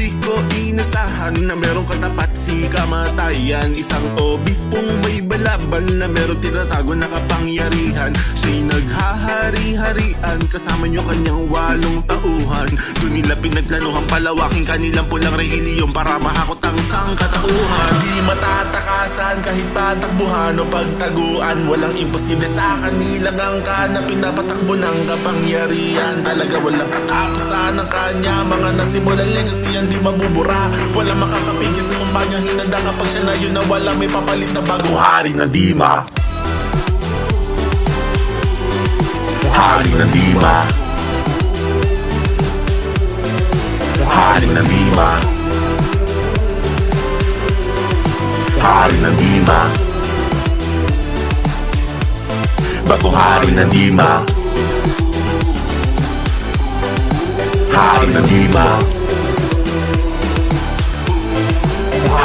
Di ko inasahan na merong katapat si kamatayan. Isang obispong may balabal na merong tinatago na kapangyarihan. Siya'y naghahari-harian kasama nyo kanyang 8 tauhan. Doon nila pinaglanuhan palawaking kanilang pulang rehilyon para mahakot ang sangkatauhan. Di matatakasan kahit patakbuhan o pagtaguan. Walang imposible sa kanilang angka na pinapatakbo ng kapangyarihan. Talaga walang katapusan ng kanya mga nasimulan legacy ang di mabubura. Walang makakapigil sa sumba niyang hinanda kapag siya na yun na wala may papalit na bagong hari ng Dima. Hari ng Dima. Hari ng Dima. Hari ng Dima. Bagong hari ng Dima. Hari ng Dima.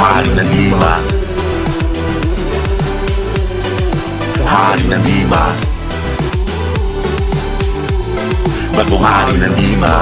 Hari ng Dima. Hari ng Dima. Bagong hari ng Dima.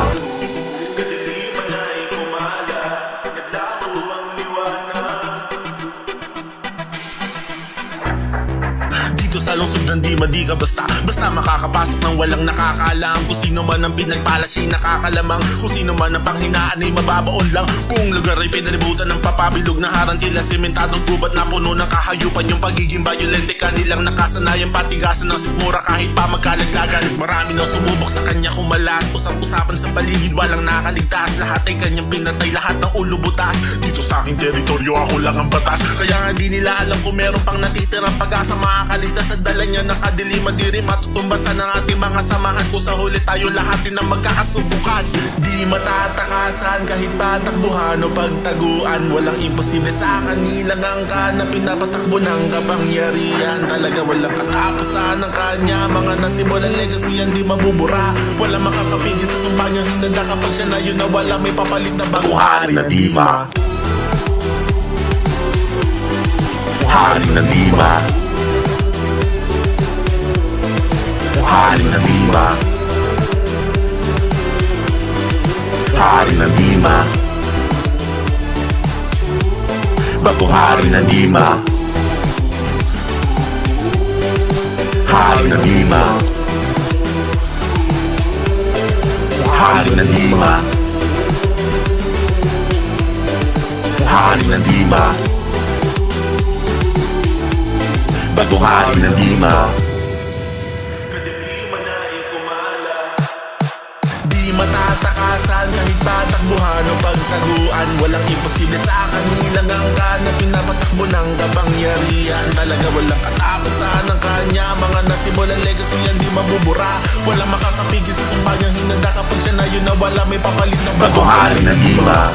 Dito sa lungsod ng Dima di ka basta makakapasok ng walang nakakaalam. Kung sino man ang pinagpala siya'y nakakalamang. Kung sino man ang panghinaan ay mababaon lang. Buong lugar ay pinalibutan ng papabilog na harantila. Sementadong gubat na puno ng kahayupan. Yung pagiging violente kanilang nakasanayan. Patigasan ng sikmura kahit pa magkalaglagan. Marami na sumubok sa kanya kumalas. Usap-usapan sa paligid walang nakaligtas. Lahat ay kanyang pinatay, lahat ng ulo butas. Dito sa aking teritoryo ako lang ang batas. Kaya nga di nila alam kung meron pang natitirang pag-asa makakaligtas. Sa dala niya nakadili madiri matutumbasan ng ating mga samahan. Kung sa huli tayo lahat din ang magkakasubukan. Di matatakasan kahit patakbuhan o pagtaguan. Walang imposible sa kanilang angka na pinapatakbo ng kapangyarihan. Talaga walang katapusan ng kanya mga nasimulan legacy ang di mabubura. Walang makakapigil sa sumba niyang hinanda kapag siya na yun na wala may papalit na bagong hari ng Dima. Hari ng Dima. Hari ng Dima. Hari ng Dima. Bagong hari ng Dima. Hari ng Dima. Hari ng Dima. Hari ng Dima. Bagong hari ng Dima. Matatakasan kahit patakbuhan o pagtaguan. Walang imposible sa kanilang angka na pinapatakbo ng kapangyarihan. Talaga walang katapusan ng kanya mga nasimulan legacy ang di mabubura. Walang makakapigil sa sumba niyang hinanda kapag siya na yun na wala may papalit na bagong hari ng Dima.